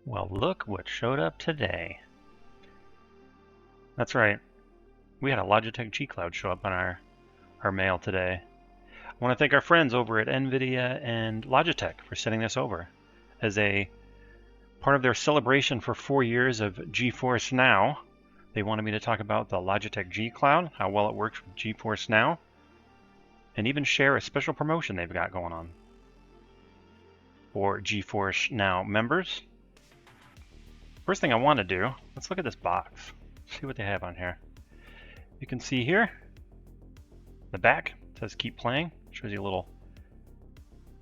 Well, look what showed up today. That's right. We had a Logitech GCloud show up on our mail today. I want to thank our friends over at NVIDIA and Logitech for sending this over. As a part of their celebration for 4 years of Geforce Now, they wanted me to talk about the Logitech GCloud, how well it works with Geforce Now, and even share a special promotion they've got going on for Geforce Now members. First thing I want to do, let's look at this box, see what they have on here. You can see here, the back says keep playing, shows you a little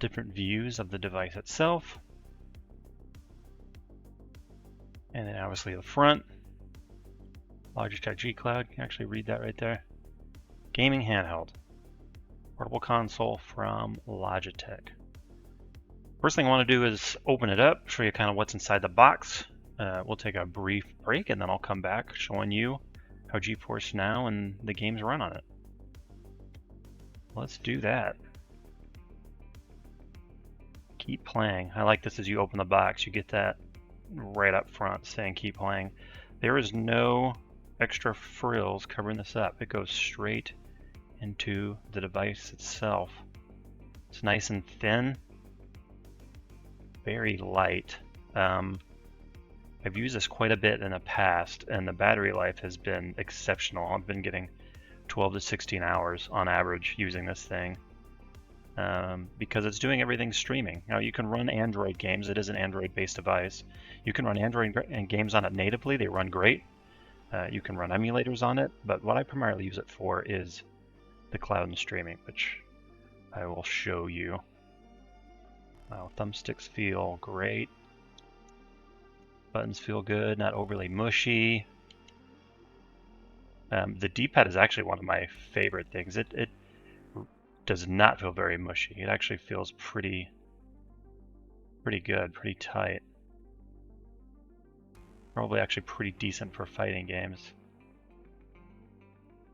different views of the device itself. And then obviously the front, Logitech GCloud, you can actually read that right there. Gaming handheld, portable console from Logitech. First thing I want to do is open it up, show you kind of what's inside the box. We'll take a brief break and then I'll come back showing you how Geforce Now and the games run on it. Let's do that. Keep playing. I like this as you open the box, you get that right up front saying keep playing. There is no extra frills covering this up. It goes straight into the device itself. It's nice and thin, very light. I've used this quite a bit in the past and the battery life has been exceptional. I've been getting 12 to 16 hours on average using this thing because it's doing everything streaming. Now you can run Android games. It is an Android based device. You can run Android games on it natively. They run great. You can run emulators on it, but what I primarily use it for is the cloud and streaming, which I will show you. Thumbsticks feel great. Buttons feel good, not overly mushy. The D-pad is actually one of my favorite things. It does not feel very mushy. It actually feels pretty good, pretty tight. Probably actually pretty decent for fighting games.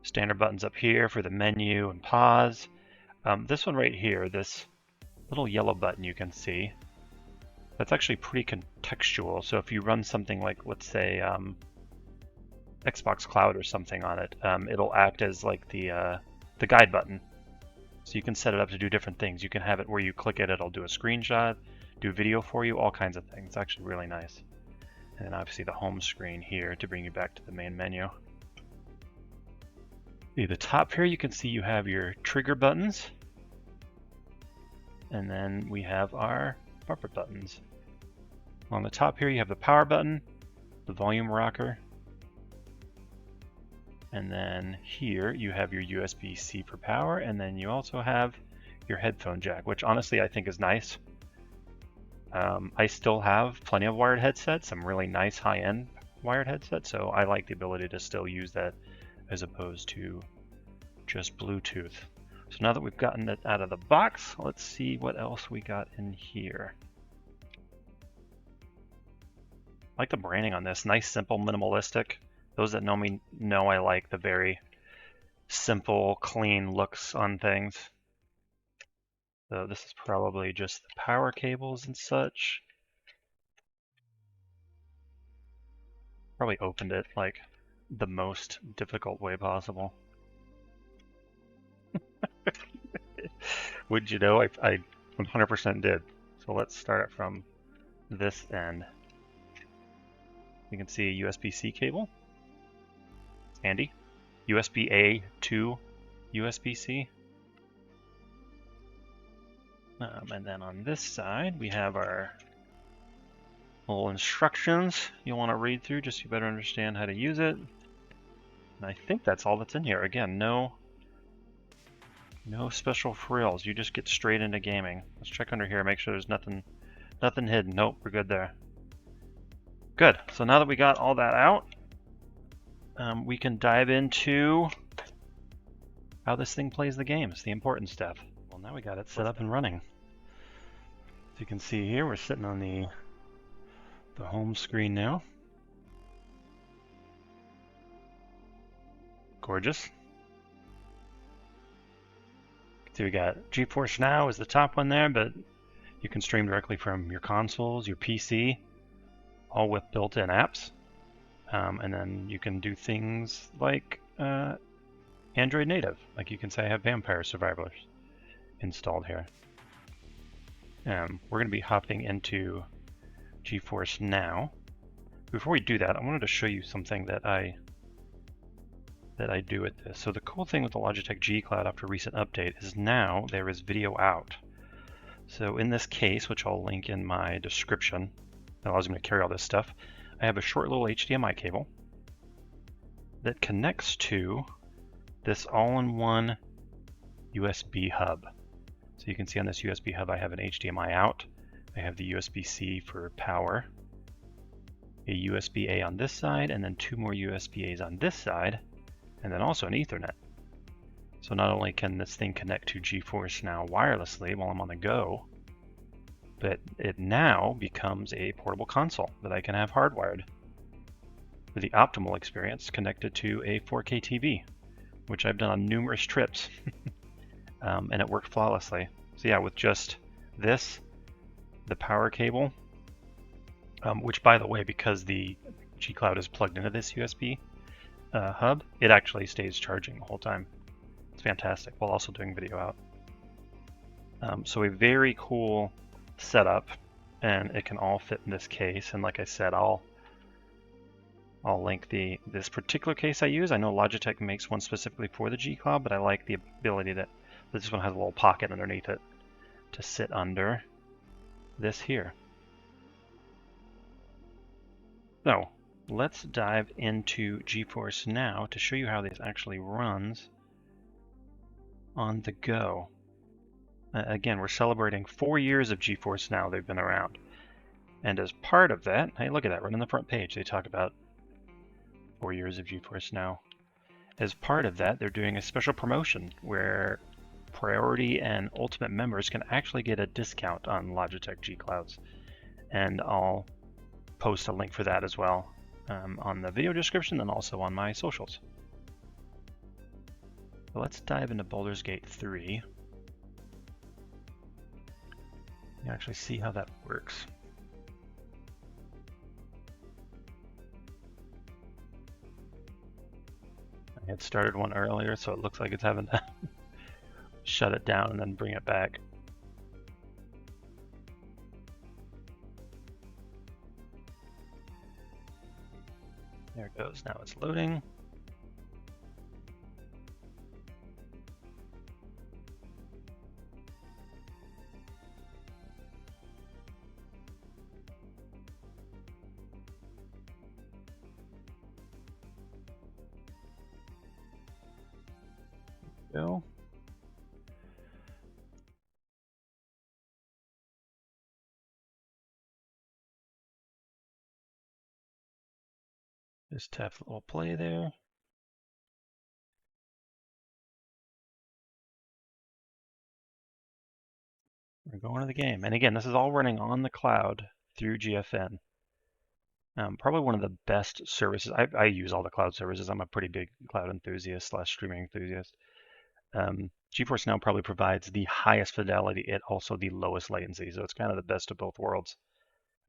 Standard buttons up here for the menu and pause. This one right here, this little yellow button you can see, that's actually pretty contextual. So if you run something like, let's say, Xbox Cloud or something on it, it'll act as like the guide button. So you can set it up to do different things. You can have it where you click it, it'll do a screenshot, do video for you, all kinds of things. It's actually really nice. And then obviously the home screen here to bring you back to the main menu. At the top here you can see you have your trigger buttons. And then we have our bumper buttons. On the top here you have the power button, the volume rocker, and then here you have your USB-C for power, and then you also have your headphone jack, which honestly I think is nice. I still have plenty of wired headsets, some really nice high-end wired headsets, so I like the ability to still use that as opposed to just Bluetooth. So now that we've gotten it out of the box, let's see what else we got in here. I like the branding on this, nice, simple, minimalistic. Those that know me know I like the very simple, clean looks on things. So this is probably just the power cables and such. Probably opened it like the most difficult way possible. Would you know, I 100% did. So let's start it from this end. You can see a USB-C cable. Handy. USB-A to USB-C. And then on this side, we have our little instructions you'll want to read through just so you better understand how to use it. And I think that's all that's in here. Again, no special frills. You just get straight into gaming. Let's check under here, make sure there's nothing hidden. Nope, we're good there. Good. So now that we got all that out, we can dive into how this thing plays the games, the important stuff. Well, now we got it set up and running. As you can see here, we're sitting on the home screen now. Gorgeous. So we got Geforce Now is the top one there, but you can stream directly from your consoles, your PC, all with built-in apps. And then you can do things like Android native. Like you can say I have Vampire Survivors installed here. We're going to be hopping into Geforce now. Before we do that, I wanted to show you something that I do with this. So the cool thing with the Logitech GCloud after recent update is now there is video out. So in this case, which I'll link in my description, that allows me to carry all this stuff, I have a short little HDMI cable that connects to this all-in-one USB hub. So you can see on this USB hub I have an HDMI out, I have the USB-C for power, a USB-A on this side, and then two more USB-As on this side, and then also an Ethernet. So not only can this thing connect to Geforce now wirelessly while I'm on the go, but it now becomes a portable console that I can have hardwired for the optimal experience connected to a 4K TV, which I've done on numerous trips, and it worked flawlessly. So yeah, with just this, the power cable, which by the way, because the GCloud is plugged into this USB hub, it actually stays charging the whole time. It's fantastic, while also doing video out. So a very cool setup, and it can all fit in this case. And like I said, I'll link this particular case I use. I know Logitech makes one specifically for the GCloud, but I like the ability that this one has a little pocket underneath it to sit under this here. So let's dive into Geforce now to show you how this actually runs on the go. Again, we're celebrating 4 years of Geforce now. They've been around. And as part of that, hey, look at that, right on the front page, they talk about 4 years of Geforce now. As part of that, they're doing a special promotion where Priority and Ultimate members can actually get a discount on Logitech GClouds. And I'll post a link for that as well on the video description and also on my socials. So let's dive into Baldur's Gate 3. You actually see how that works. I had started one earlier, so it looks like it's having to shut it down and then bring it back. There it goes, now it's loading. Go. Just tap the little play there. We're going to the game. And again, this is all running on the cloud through GFN. Probably one of the best services. I use all the cloud services. I'm a pretty big cloud enthusiast / streaming enthusiast. Geforce now probably provides the highest fidelity and also the lowest latency. So it's kind of the best of both worlds.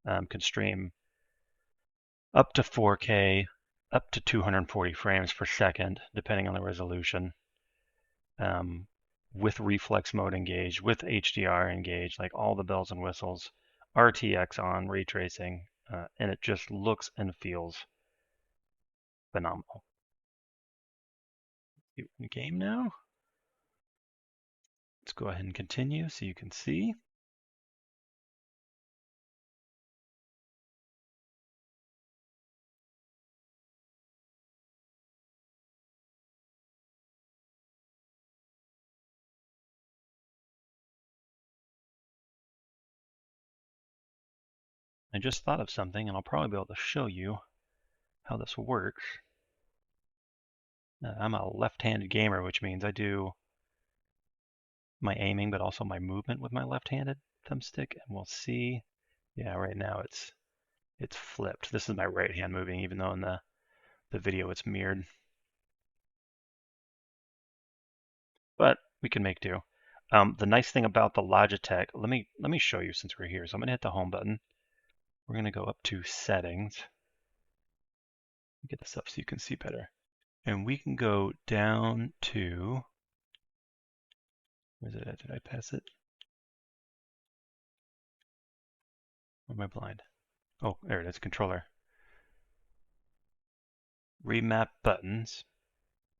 Can stream up to 4K, up to 240 frames per second, depending on the resolution. With reflex mode engaged, with HDR engaged, like all the bells and whistles, RTX on, ray tracing, and it just looks and feels phenomenal. In game now. Let's go ahead and continue so you can see. I just thought of something, and I'll probably be able to show you how this works. I'm a left-handed gamer, which means I do my aiming, but also my movement with my left-handed thumbstick. And we'll see, yeah, right now it's flipped. This is my right hand moving, even though in the video it's mirrored. But we can make do. The nice thing about the Logitech, let me show you since we're here. So I'm gonna hit the home button. we're going to go up to settings. Get this up so you can see better. And we can go down to, where's it at? Did I pass it? Or am I blind? Oh, there it is, controller. Remap buttons.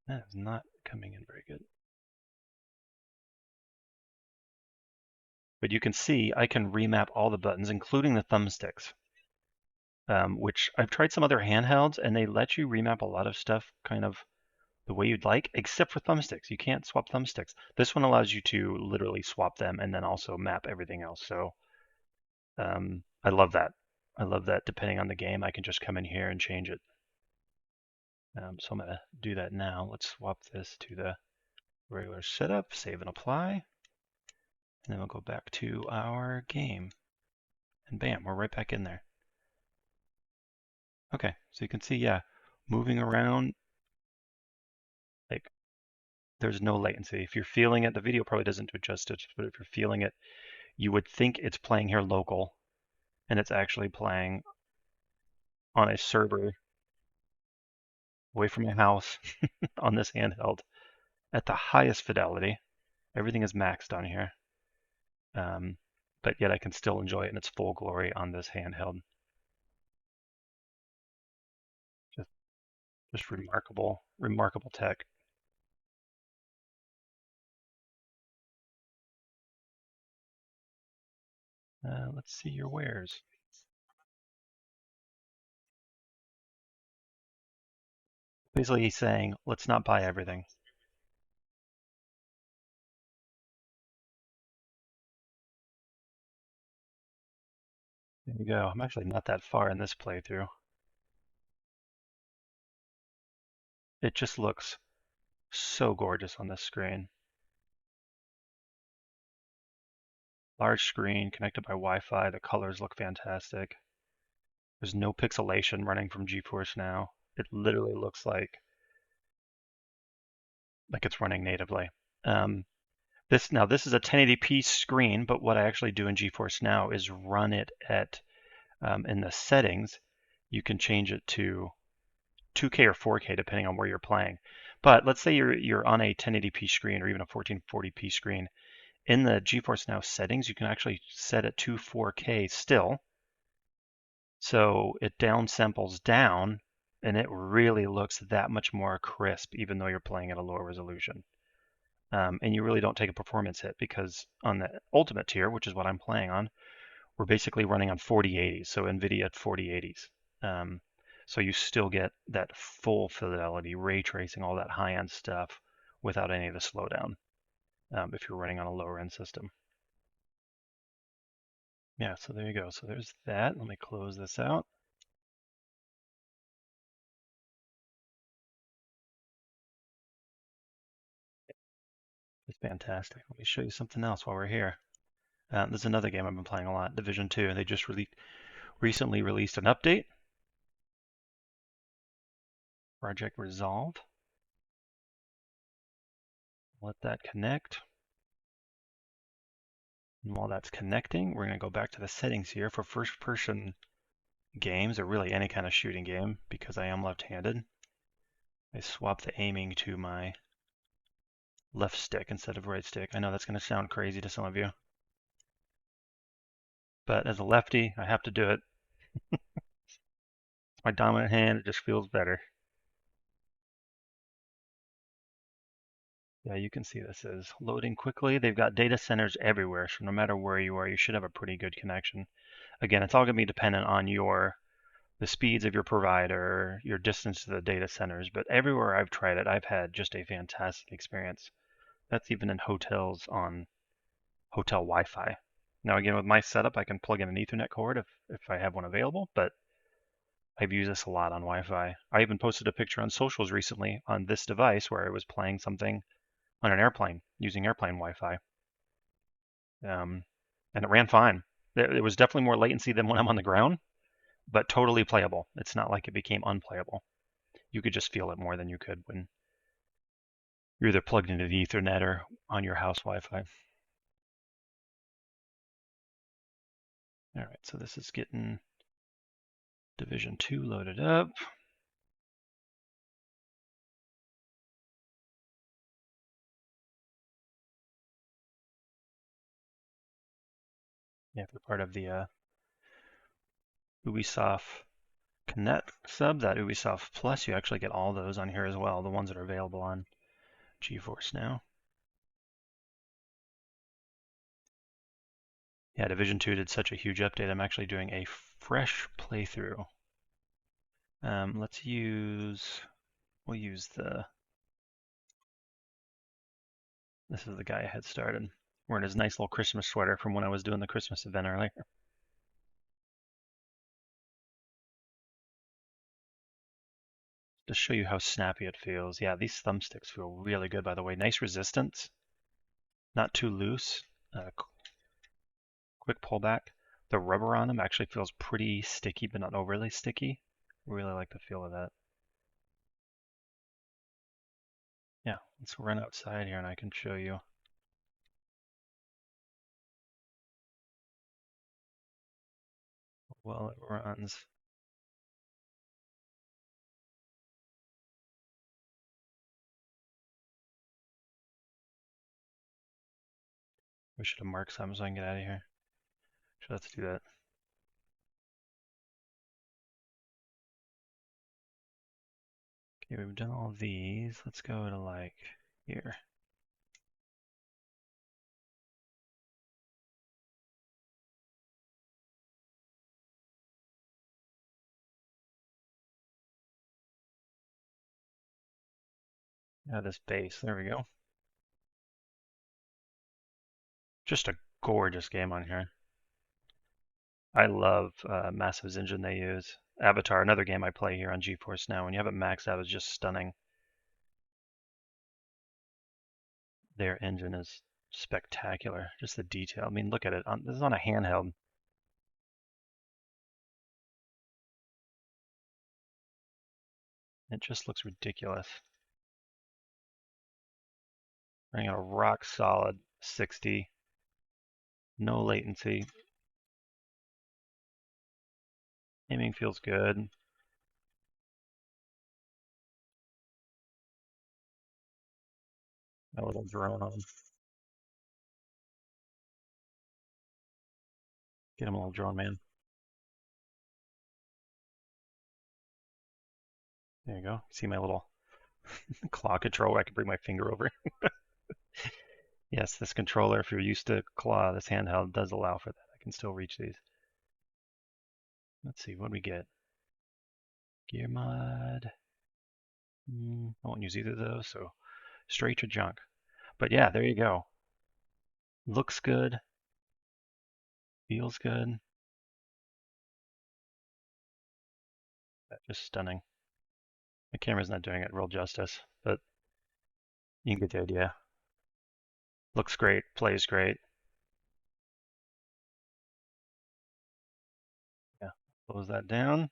That is not coming in very good. But you can see I can remap all the buttons, including the thumbsticks, which I've tried some other handhelds, and they let you remap a lot of stuff kind of the way you'd like, except for thumbsticks. You can't swap thumbsticks. This one allows you to literally swap them and then also map everything else. So I love that. I love that depending on the game, I can just come in here and change it. So I'm going to do that now. Let's swap this to the regular setup, save and apply. And then we'll go back to our game. And bam, we're right back in there. Okay, so you can see, yeah, moving around, like there's no latency. If you're feeling it, the video probably doesn't do justice, but if you're feeling it, you would think it's playing here local, and it's actually playing on a server away from my house on this handheld at the highest fidelity. Everything is maxed on here, but yet I can still enjoy it in its full glory on this handheld. Just remarkable, remarkable tech. Let's see your wares. Basically, he's saying, let's not buy everything. There you go. I'm actually not that far in this playthrough. It just looks so gorgeous on this screen. Large screen connected by Wi-Fi. The colors look fantastic. There's no pixelation running from Geforce now. It literally looks like it's running natively. This is a 1080p screen, but what I actually do in Geforce Now is run it at in the settings. You can change it to 2K or 4K depending on where you're playing. But let's say you're on a 1080p screen or even a 1440p screen. In the Geforce Now settings, you can actually set it to 4K still. So it downsamples down, and it really looks that much more crisp, even though you're playing at a lower resolution. And you really don't take a performance hit because on the ultimate tier, which is what I'm playing on, we're basically running on 4080s, so NVIDIA at 4080s. So you still get that full fidelity, ray tracing, all that high-end stuff without any of the slowdown if you're running on a lower end system. Yeah, so there you go. So there's that. Let me close this out. It's fantastic. Let me show you something else while we're here. There's another game I've been playing a lot, Division 2. They just recently released an update. Project Resolve. Let that connect. And while that's connecting, we're going to go back to the settings here for first-person games, or really any kind of shooting game, because I am left-handed. I swap the aiming to my left stick instead of right stick. I know that's going to sound crazy to some of you, but as a lefty, I have to do it. It's my dominant hand. It just feels better. Yeah, you can see this is loading quickly. They've got data centers everywhere, so no matter where you are, you should have a pretty good connection. Again, it's all going to be dependent on the speeds of your provider, your distance to the data centers, but everywhere I've tried it, I've had just a fantastic experience. That's even in hotels on hotel Wi-Fi. Now again, with my setup, I can plug in an Ethernet cord if I have one available, but I've used this a lot on Wi-Fi. I even posted a picture on socials recently on this device where I was playing something on an airplane using airplane Wi-Fi. And it ran fine. It was definitely more latency than when I'm on the ground, but totally playable. It's not like it became unplayable. You could just feel it more than you could when you're either plugged into the Ethernet or on your house Wi-Fi. All right, so this is getting Division 2 loaded up. Yeah, if you're part of the Ubisoft Connect sub, that Ubisoft Plus, you actually get all those on here as well, the ones that are available on Geforce now. Yeah, Division 2 did such a huge update. I'm actually doing a fresh playthrough. We'll use this is the guy I had started. Wearing his nice little Christmas sweater from when I was doing the Christmas event earlier. To show you how snappy it feels. Yeah, these thumbsticks feel really good, by the way. Nice resistance, not too loose. Quick pullback. The rubber on them actually feels pretty sticky, but not overly sticky. Really like the feel of that. Yeah, let's run outside here and I can show you. Well, it runs. We should have marked something so I can get out of here. So let's do that. Okay, we've done all of these. Let's go to like here. Yeah, this base. There we go. Just a gorgeous game on here. I love Massive's engine they use. Avatar, another game I play here on GeForce now. When you have it maxed out, it's just stunning. Their engine is spectacular. Just the detail. I mean, look at it. This is on a handheld. It just looks ridiculous. Running at a rock solid 60. No latency. Aiming feels good. A little drone on. Get him a little drone, man. There you go. See my little claw control where I can bring my finger over. Yes, this controller, if you're used to claw, this handheld does allow for that. I can still reach these. Let's see, what do we get? Gear mod. I won't use either of those, so straight to junk. But yeah, there you go. Looks good. Feels good. Just stunning. The camera's not doing it real justice, but you can get the idea. Looks great, plays great. Yeah, close that down.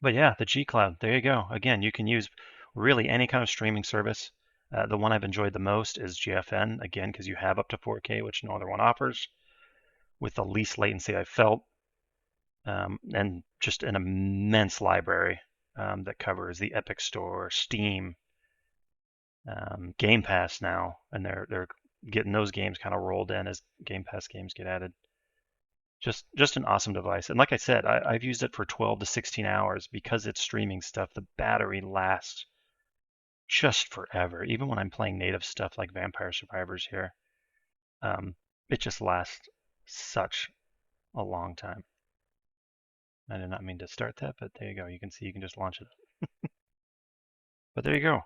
But yeah, the GCloud, there you go. Again, you can use really any kind of streaming service. The one I've enjoyed the most is GFN, again, because you have up to 4K, which no other one offers, with the least latency I've felt, and just an immense library that covers the Epic Store, Steam, Game Pass now, and they're getting those games kind of rolled in as Game Pass games get added. Just an awesome device. And like I said, I've used it for 12 to 16 hours because it's streaming stuff. The battery lasts just forever. Even when I'm playing native stuff like Vampire Survivors here, it just lasts such a long time. I did not mean to start that, but there you go. You can see you can just launch it. But there you go.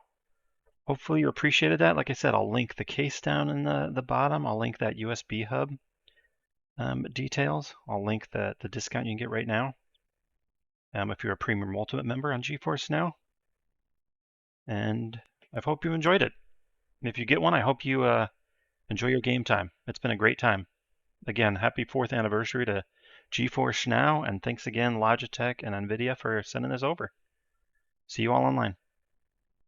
Hopefully you appreciated that. Like I said, I'll link the case down in the bottom. I'll link that USB hub details. I'll link the discount you can get right now if you're a Premium Ultimate member on GeForce Now. And I hope you enjoyed it. And if you get one, I hope you enjoy your game time. It's been a great time. Again, happy 4th anniversary to GeForce Now, and thanks again Logitech and NVIDIA for sending this over. See you all online.